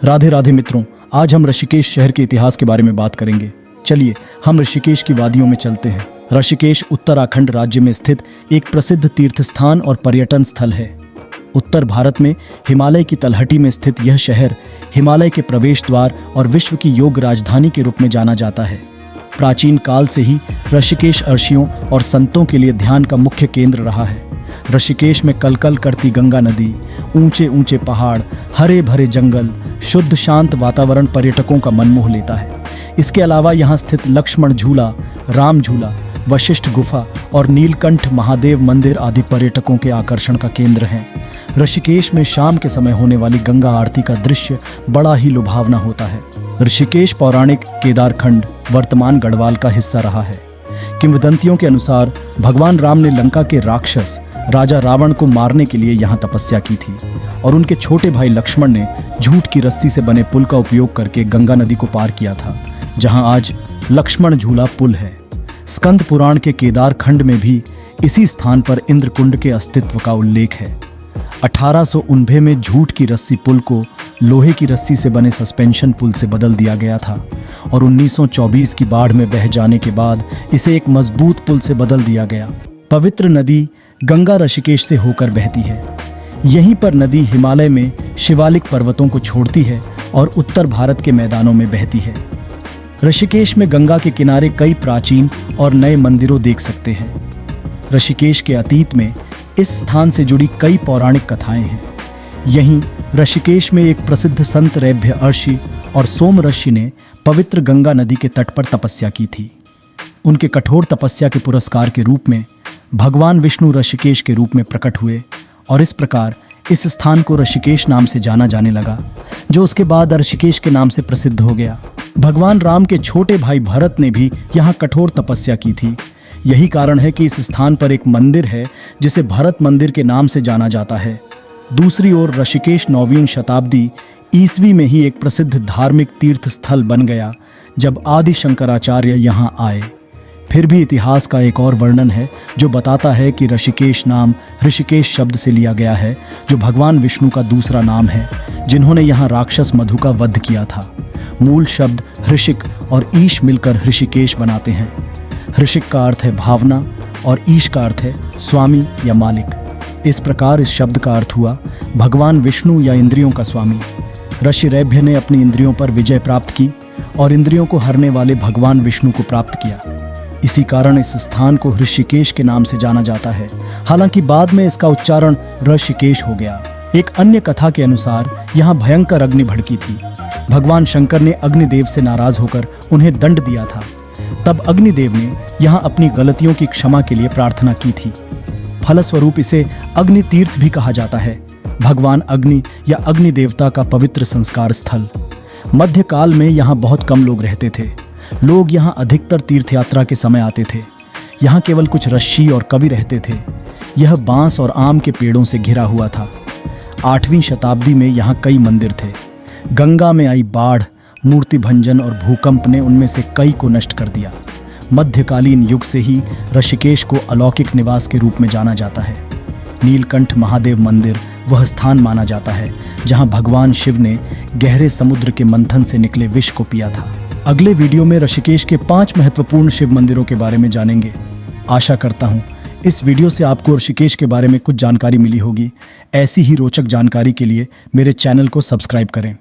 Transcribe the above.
राधे राधे मित्रों, आज हम ऋषिकेश शहर के इतिहास के बारे में बात करेंगे। चलिए हम ऋषिकेश की वादियों में चलते हैं। ऋषिकेश उत्तराखंड राज्य में स्थित एक प्रसिद्ध तीर्थ स्थान और पर्यटन स्थल है। उत्तर भारत में हिमालय की तलहटी में स्थित यह शहर हिमालय के प्रवेश द्वार और विश्व की योग राजधानी के रूप में जाना जाता है। प्राचीन काल से ही ऋषिकेश ऋषियों और संतों के लिए ध्यान का मुख्य केंद्र रहा है। ऋषिकेश में कलकल करती गंगा नदी, ऊंचे ऊंचे पहाड़, हरे भरे जंगल, शुद्ध शांत वातावरण पर्यटकों का मन मोह लेता है। इसके अलावा यहाँ स्थित लक्ष्मण झूला, राम झूला, वशिष्ठ गुफा और नीलकंठ महादेव मंदिर आदि पर्यटकों के आकर्षण का केंद्र हैं। ऋषिकेश में शाम के समय होने वाली गंगा आरती का दृश्य बड़ा ही लुभावना होता है। ऋषिकेश पौराणिक केदारखंड वर्तमान गढ़वाल का हिस्सा रहा है। किंवदंतियों के अनुसार भगवान राम ने लंका के राक्षस राजा रावण को मारने के लिए यहाँ तपस्या की थी और उनके छोटे भाई लक्ष्मण ने झूठ की रस्सी से बने पुल का उपयोग करके गंगा नदी को पार किया था, जहाँ आज लक्ष्मण झूला पुल है। स्कंद पुराण के केदारखंड में भी इसी स्थान पर इंद्रकुंड के अस्तित्व का उल्लेख है। 1890 में झूठ की रस्सी पुल को लोहे की रस्सी से बने सस्पेंशन पुल से बदल दिया गया था और 1924 की बाढ़ में बह जाने के बाद इसे एक मजबूत पुल से बदल दिया गया। पवित्र नदी गंगा ऋषिकेश से होकर बहती है। यहीं पर नदी हिमालय में शिवालिक पर्वतों को छोड़ती है और उत्तर भारत के मैदानों में बहती है। ऋषिकेश में गंगा के किनारे कई प्राचीन और नए मंदिरों देख सकते हैं। ऋषिकेश के अतीत में इस स्थान से जुड़ी कई पौराणिक कथाएं हैं। यहीं ऋषिकेश में एक प्रसिद्ध संत रैभ्य ऋषि और सोम ऋषि ने पवित्र गंगा नदी के तट पर तपस्या की थी। उनके कठोर तपस्या के पुरस्कार के रूप में भगवान विष्णु ऋषिकेश के रूप में प्रकट हुए और इस प्रकार इस स्थान को ऋषिकेश नाम से जाना जाने लगा, जो उसके बाद ऋषिकेश के नाम से प्रसिद्ध हो गया। भगवान राम के छोटे भाई भरत ने भी यहाँ कठोर तपस्या की थी। यही कारण है कि इस स्थान पर एक मंदिर है जिसे भरत मंदिर के नाम से जाना जाता है। दूसरी ओर ऋषिकेश 9वीं शताब्दी ईस्वी में ही एक प्रसिद्ध धार्मिक तीर्थ स्थल बन गया जब आदि शंकराचार्य यहाँ आए। फिर भी इतिहास का एक और वर्णन है जो बताता है कि ऋषिकेश नाम ऋषिकेश शब्द से लिया गया है, जो भगवान विष्णु का दूसरा नाम है, जिन्होंने यहाँ राक्षस मधु का वध किया था। मूल शब्द ऋषिक और ईश मिलकर ऋषिकेश बनाते हैं। ऋषिक का अर्थ है भावना और ईश का अर्थ है स्वामी या मालिक। इस प्रकार इस शब्द का अर्थ हुआ भगवान विष्णु या इंद्रियों का स्वामी। ऋषि रैभ्य ने अपनी इंद्रियों पर विजय प्राप्त की और इंद्रियों को हरने वाले भगवान विष्णु को प्राप्त किया। इसी कारण इस स्थान को ऋषिकेश के नाम से जाना जाता है। हालांकि बाद में इसका उच्चारण ऋषिकेश हो गया। एक अन्य कथा के अनुसार यहाँ भयंकर अग्नि भड़की थी। भगवान शंकर ने अग्निदेव से नाराज होकर उन्हें दंड दिया था। तब अग्निदेव ने यहाँ अपनी गलतियों की क्षमा के लिए प्रार्थना की थी। फलस्वरूप इसे अग्नि तीर्थ भी कहा जाता है। भगवान अग्नि या अग्नि देवता का पवित्र संस्कार स्थल। मध्यकाल में यहाँ बहुत कम लोग रहते थे। लोग यहाँ अधिकतर तीर्थ यात्रा के समय आते थे। यहाँ केवल कुछ ऋषि और कवि रहते थे। यह बांस और आम के पेड़ों से घिरा हुआ था। 8वीं शताब्दी में यहाँ कई मंदिर थे। गंगा में आई बाढ़, मूर्ति भंजन और भूकंप ने उनमें से कई को नष्ट कर दिया। मध्यकालीन युग से ही ऋषिकेश को अलौकिक निवास के रूप में जाना जाता है। नीलकंठ महादेव मंदिर वह स्थान माना जाता है जहाँ भगवान शिव ने गहरे समुद्र के मंथन से निकले विष को पिया था। अगले वीडियो में ऋषिकेश के 5 महत्वपूर्ण शिव मंदिरों के बारे में जानेंगे। आशा करता हूँ इस वीडियो से आपको ऋषिकेश के बारे में कुछ जानकारी मिली होगी। ऐसी ही रोचक जानकारी के लिए मेरे चैनल को सब्सक्राइब करें।